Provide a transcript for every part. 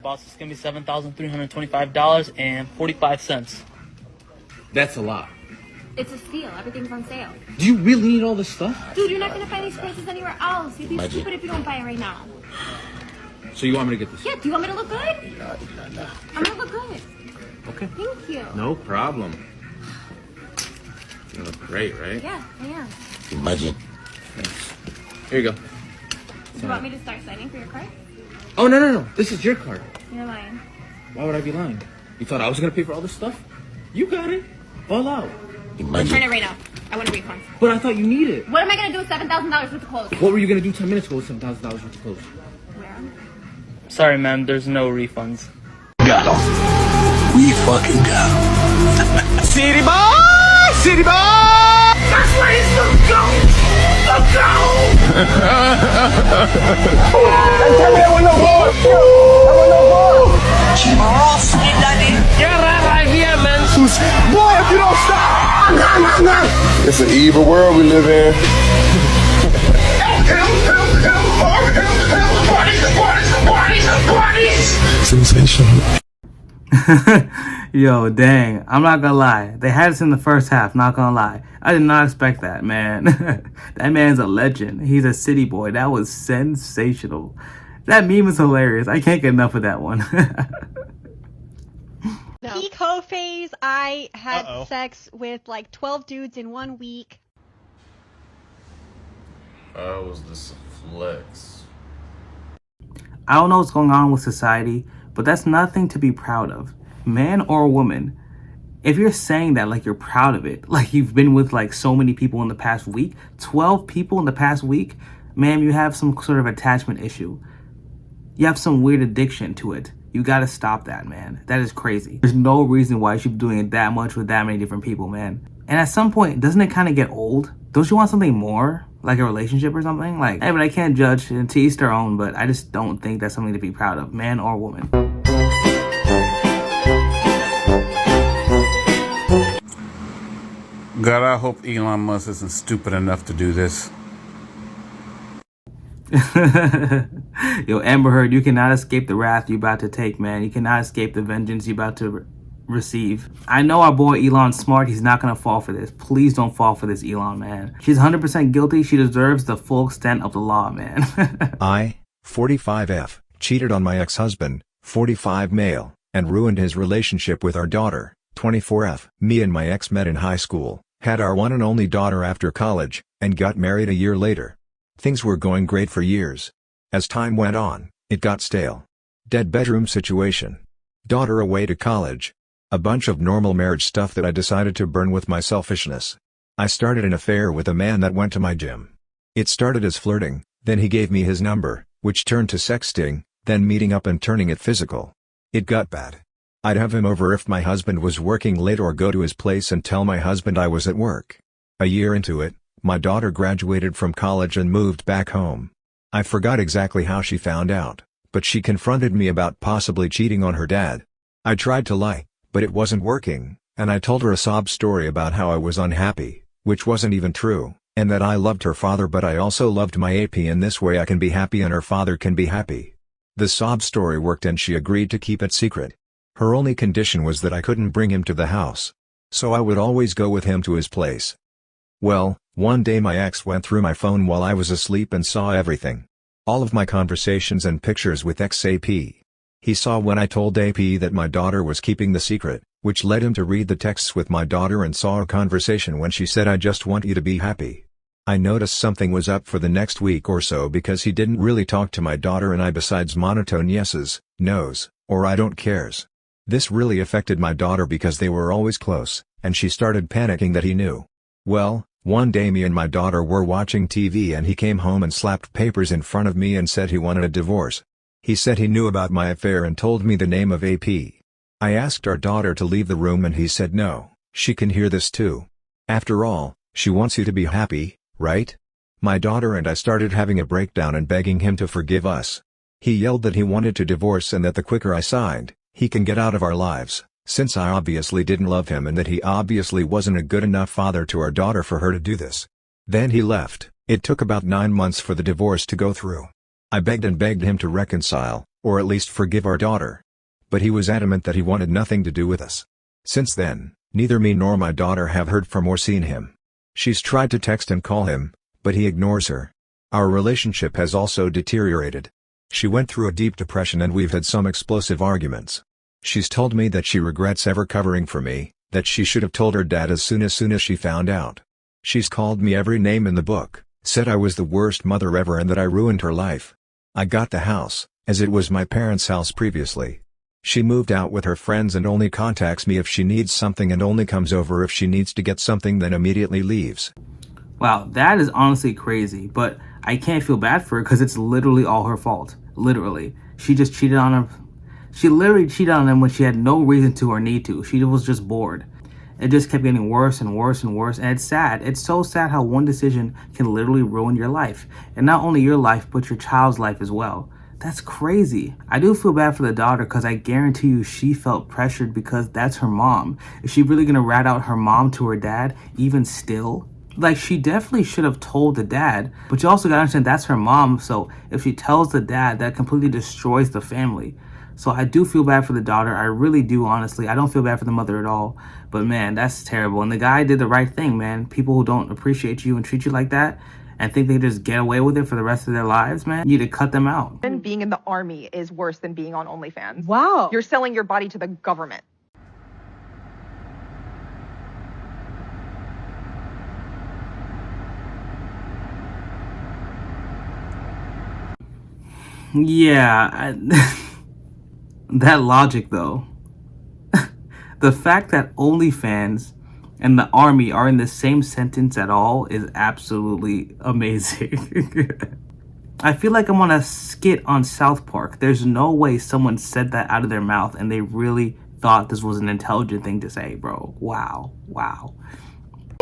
boss. It's gonna be $7,325.45. That's a lot. It's a steal. Everything's on sale. Do you really need all this stuff? Dude, you're not gonna find these prices anywhere else. You'd be stupid if you don't buy it right now. So you want me to get this? Yeah, do you want me to look good? No. I'm gonna look good. Okay. Thank you. No problem. You look great, right? Yeah, I am. Imagine. Thanks. Here you go. Do you want me to start signing for your card? Oh, no. This is your card. You're lying. Why would I be lying? You thought I was going to pay for all this stuff? You got it. All out. Return it right now. I want a refund. But I thought you needed it. What am I gonna do with $7,000 worth of clothes? What were you going to do 10 minutes ago with $7,000 worth of clothes? Where? Sorry, ma'am. There's no refunds. Got him. We fucking got him. City boy! City boy! That's where he's gonna go! Let's go! Tell me I want no more! I want no more! Oh, sweet daddy. Get right here, man! Boy, if you don't stop! It's an evil world we live in. Sensational. Yo, dang. I'm not gonna lie. They had us in the first half, not gonna lie. I did not expect that, man. That man's a legend. He's a city boy. That was sensational. That meme is hilarious. I can't get enough of that one. Peak hoe phase, I had sex with like 12 dudes in 1 week. How was this a flex? I don't know what's going on with society, but that's nothing to be proud of. Man or woman, if you're saying that like you're proud of it, like you've been with like so many people in the past week, 12 people in the past week, ma'am, you have some sort of attachment issue. You have some weird addiction to it. You gotta stop that, man. That is crazy. There's no reason why you should be doing it that much with that many different people, man. And at some point, doesn't it kind of get old? Don't you want something more? Like a relationship or something? Like, hey, but I can't judge, and to each their own, but I just don't think that's something to be proud of, man or woman. God, I hope Elon Musk isn't stupid enough to do this. Yo, Amber Heard, you cannot escape the wrath you about to take, man. You cannot escape the vengeance you about to receive. I know our boy Elon's smart. He's not gonna fall for this. Please don't fall for this, Elon, man. She's 100% guilty. She deserves the full extent of the law, man. I, 45F, cheated on my ex-husband, 45 male, and ruined his relationship with our daughter, 24F. Me and my ex met in high school, had our one and only daughter after college, and got married a year later. Things were going great for years. As time went on, it got stale. Dead bedroom situation. Daughter away to college. A bunch of normal marriage stuff that I decided to burn with my selfishness. I started an affair with a man that went to my gym. It started as flirting, then he gave me his number, which turned to sexting, then meeting up and turning it physical. It got bad. I'd have him over if my husband was working late or go to his place and tell my husband I was at work. A year into it, my daughter graduated from college and moved back home. I forgot exactly how she found out, but she confronted me about possibly cheating on her dad. I tried to lie, but it wasn't working, and I told her a sob story about how I was unhappy, which wasn't even true, and that I loved her father but I also loved my AP and this way I can be happy and her father can be happy. The sob story worked and she agreed to keep it secret. Her only condition was that I couldn't bring him to the house. So I would always go with him to his place. Well, one day my ex went through my phone while I was asleep and saw everything. All of my conversations and pictures with ex-AP. He saw when I told AP that my daughter was keeping the secret, which led him to read the texts with my daughter and saw a conversation when she said I just want you to be happy. I noticed something was up for the next week or so because he didn't really talk to my daughter and I besides monotone yeses, nos, or I don't cares. This really affected my daughter because they were always close, and she started panicking that he knew. Well, one day me and my daughter were watching TV and he came home and slapped papers in front of me and said he wanted a divorce. He said he knew about my affair and told me the name of AP. I asked our daughter to leave the room and he said no, she can hear this too. After all, she wants you to be happy, right? My daughter and I started having a breakdown and begging him to forgive us. He yelled that he wanted to divorce and that the quicker I signed, he can get out of our lives, since I obviously didn't love him and that he obviously wasn't a good enough father to our daughter for her to do this. Then he left. It took about 9 months for the divorce to go through. I begged and begged him to reconcile, or at least forgive our daughter. But he was adamant that he wanted nothing to do with us. Since then, neither me nor my daughter have heard from or seen him. She's tried to text and call him, but he ignores her. Our relationship has also deteriorated. She went through a deep depression and we've had some explosive arguments. She's told me that she regrets ever covering for me, that she should have told her dad as soon as she found out. She's called me every name in the book, said I was the worst mother ever and that I ruined her life. I got the house, as it was my parents' house previously. She moved out with her friends and only contacts me if she needs something and only comes over if she needs to get something, then immediately leaves. Wow, that is honestly crazy, but I can't feel bad for her because it's literally all her fault. Literally. She just cheated on him. She literally cheated on him when she had no reason to or need to. She was just bored. It just kept getting worse and worse and worse, and it's sad. It's so sad how one decision can literally ruin your life. And not only your life, but your child's life as well. That's crazy. I do feel bad for the daughter because I guarantee you she felt pressured because that's her mom. Is she really gonna rat out her mom to her dad, even still? Like, she definitely should have told the dad, but you also gotta understand that's her mom, so if she tells the dad, that completely destroys the family. So I do feel bad for the daughter. I really do, honestly. I don't feel bad for the mother at all. But man, that's terrible. And the guy did the right thing, man. People who don't appreciate you and treat you like that and think they just get away with it for the rest of their lives, man, you need to cut them out. And being in the army is worse than being on OnlyFans. Wow. You're selling your body to the government. Yeah, that logic though. The fact that OnlyFans and the army are in the same sentence at all is absolutely amazing. I feel like I'm on a skit on South Park. There's no way someone said that out of their mouth and they really thought this was an intelligent thing to say, bro. Wow. Wow.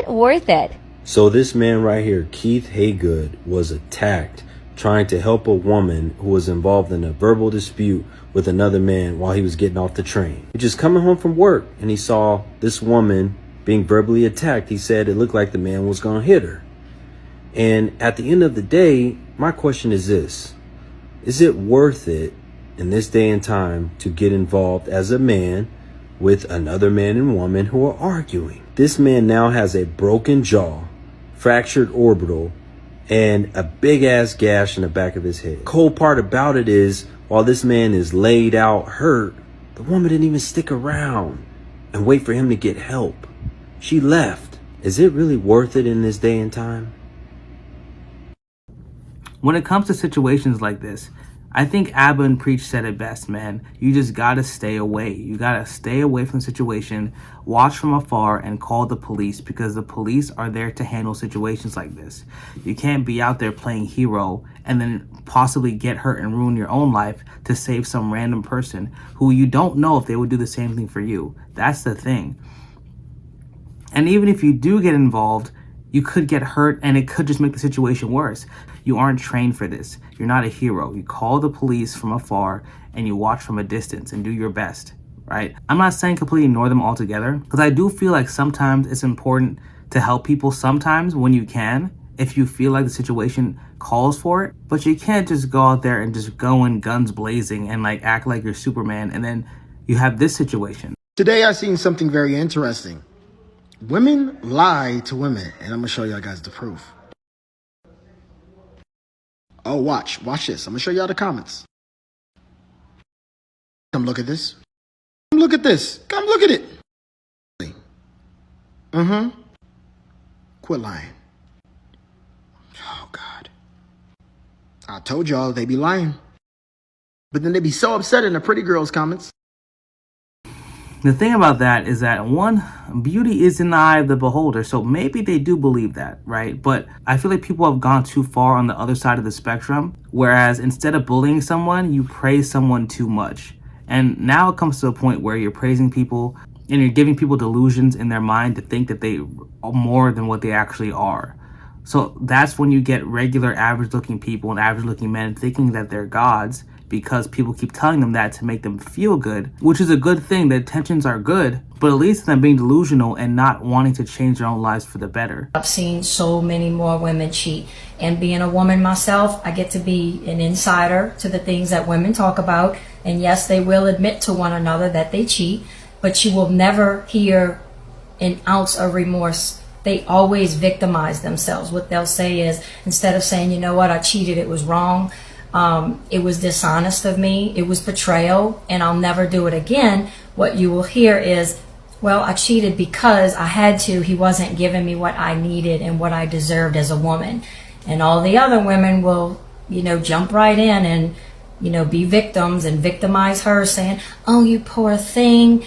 Worth it. So this man right here, Keith Haygood, was attacked trying to help a woman who was involved in a verbal dispute with another man while he was getting off the train. He was just coming home from work and he saw this woman being verbally attacked. He said it looked like the man was going to hit her. And at the end of the day, my question is this: is it worth it in this day and time to get involved as a man with another man and woman who are arguing? This man now has a broken jaw, fractured orbital, and a big ass gash in the back of his head. Cold part about it is, while this man is laid out hurt, the woman didn't even stick around and wait for him to get help. She left. Is it really worth it in this day and time? When it comes to situations like this, I think Abba and Preach said it best, man. You just gotta stay away. You gotta stay away from the situation, watch from afar, and call the police, because the police are there to handle situations like this. You can't be out there playing hero and then possibly get hurt and ruin your own life to save some random person who you don't know if they would do the same thing for you. That's the thing. And even if you do get involved, you could get hurt and it could just make the situation worse. You aren't trained for this. You're not a hero. You call the police from afar and you watch from a distance and do your best, right? I'm not saying completely ignore them altogether, because I do feel like sometimes it's important to help people sometimes when you can, if you feel like the situation calls for it. But you can't just go out there and just go in guns blazing and like act like you're Superman and then you have this situation. Today I seen something very interesting. Women lie to women, and I'm gonna show y'all guys the proof. Oh, watch this. I'm gonna show y'all the comments. Come look at this. Come look at this. Come look at it. Quit lying. Oh God. I told y'all they be lying. But then they be so upset in the pretty girls comments. The thing about that is that, one, beauty is in the eye of the beholder, so maybe they do believe that, right? But I feel like people have gone too far on the other side of the spectrum, whereas instead of bullying someone, you praise someone too much. And now it comes to a point where you're praising people and you're giving people delusions in their mind to think that they are more than what they actually are. So that's when you get regular average looking people and average looking men thinking that they're gods, because people keep telling them that to make them feel good, which is a good thing. The intentions are good, but at least them being delusional and not wanting to change their own lives for the better. I've seen so many more women cheat, and being a woman myself, I get to be an insider to the things that women talk about. And yes, they will admit to one another that they cheat, but you will never hear an ounce of remorse. They always victimize themselves. What they'll say is, instead of saying, you know what, I cheated, it was wrong, it was dishonest of me, it was betrayal, and I'll never do it again, what you will hear is, well, I cheated because I had to. He wasn't giving me what I needed and what I deserved as a woman. And all the other women will, jump right in and, be victims and victimize her, saying, oh, you poor thing,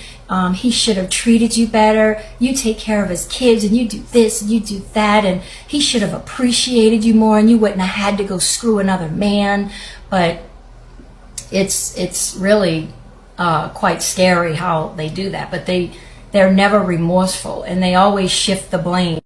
he should have treated you better, you take care of his kids, and you do this and you do that, and he should have appreciated you more, and you wouldn't have had to go screw another man. But it's really quite scary how they do that. But they're never remorseful, and they always shift the blame.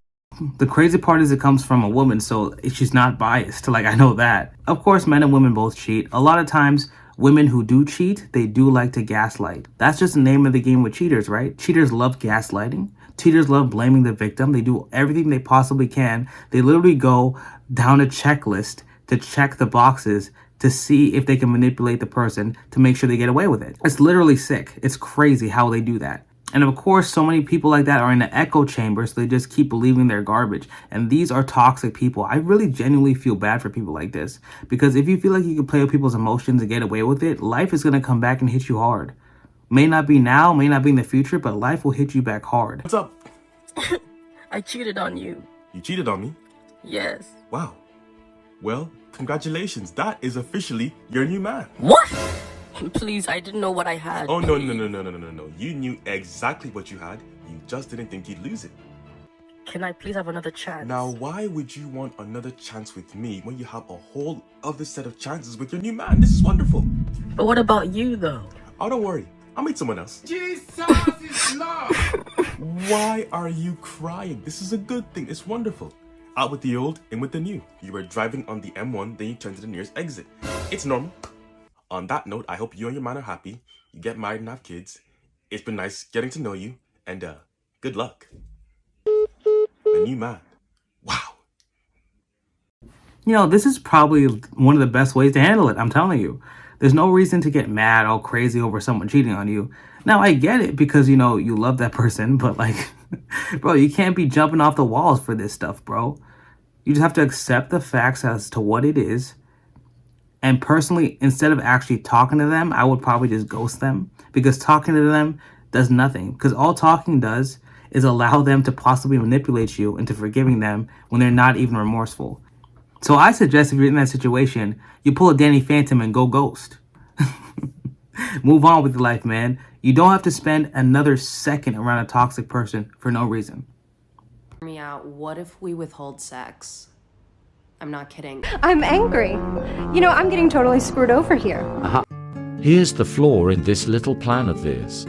The crazy part is it comes from a woman, so she's not biased. Like, I know that. Of course, men and women both cheat. A lot of times, women who do cheat, they do like to gaslight. That's just the name of the game with cheaters, right? Cheaters love gaslighting. Cheaters love blaming the victim. They do everything they possibly can. They literally go down a checklist to check the boxes to see if they can manipulate the person to make sure they get away with it. It's literally sick. It's crazy how they do that. And of course, so many people like that are in an echo chamber, so they just keep believing they're garbage. And these are toxic people. I really genuinely feel bad for people like this, because if you feel like you can play with people's emotions and get away with it, life is going to come back and hit you hard. May not be now, may not be in the future, but life will hit you back hard. What's up? I cheated on you. You cheated on me? Yes. Wow. Well, congratulations. That is officially your new man. What? Please, I didn't know what I had. Oh, no. You knew exactly what you had. You just didn't think you'd lose it. Can I please have another chance? Now, why would you want another chance with me when you have a whole other set of chances with your new man? This is wonderful. But what about you, though? Oh, don't worry. I'll meet someone else. Jesus is love. Why are you crying? This is a good thing. It's wonderful. Out with the old, in with the new. You were driving on the M1, then you turned to the nearest exit. It's normal. On that note, I hope you and your man are happy. You get married and have kids. It's been nice getting to know you. And good luck. A new man. Wow. This is probably one of the best ways to handle it. I'm telling you. There's no reason to get mad all crazy over someone cheating on you. Now, I get it because, you love that person. But, bro, you can't be jumping off the walls for this stuff, bro. You just have to accept the facts as to what it is. And personally, instead of actually talking to them, I would probably just ghost them, because talking to them does nothing. Because all talking does is allow them to possibly manipulate you into forgiving them when they're not even remorseful. So I suggest if you're in that situation, you pull a Danny Phantom and go ghost. Move on with your life, man. You don't have to spend another second around a toxic person for no reason. Me out. What if we withhold sex? I'm not kidding. I'm angry. I'm getting totally screwed over here. Here's the flaw in this little plan of theirs.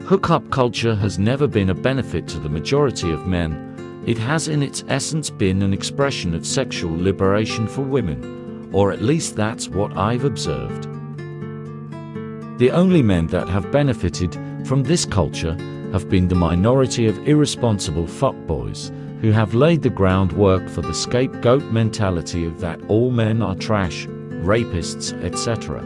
Hookup culture has never been a benefit to the majority of men. It has in its essence been an expression of sexual liberation for women, or at least that's what I've observed. The only men that have benefited from this culture have been the minority of irresponsible fuckboys who have laid the groundwork for the scapegoat mentality of that all men are trash, rapists, etc.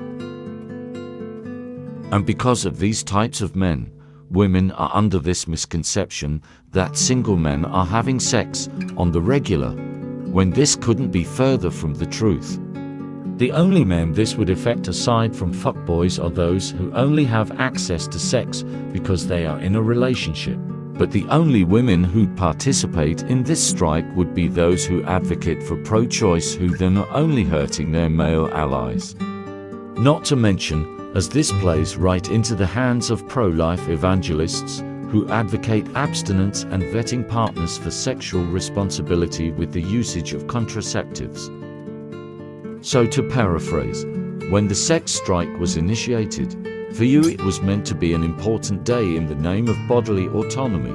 And because of these types of men, women are under this misconception that single men are having sex on the regular, when this couldn't be further from the truth. The only men this would affect aside from fuckboys are those who only have access to sex because they are in a relationship. But the only women who participate in this strike would be those who advocate for pro-choice, who then are only hurting their male allies. Not to mention, as this plays right into the hands of pro-life evangelists who advocate abstinence and vetting partners for sexual responsibility with the usage of contraceptives. So to paraphrase, when the sex strike was initiated, for you it was meant to be an important day in the name of bodily autonomy,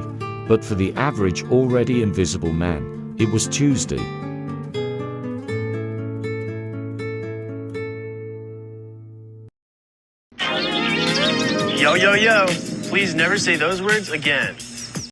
but for the average already invisible man, it was Tuesday. yo, yo, please never say those words again.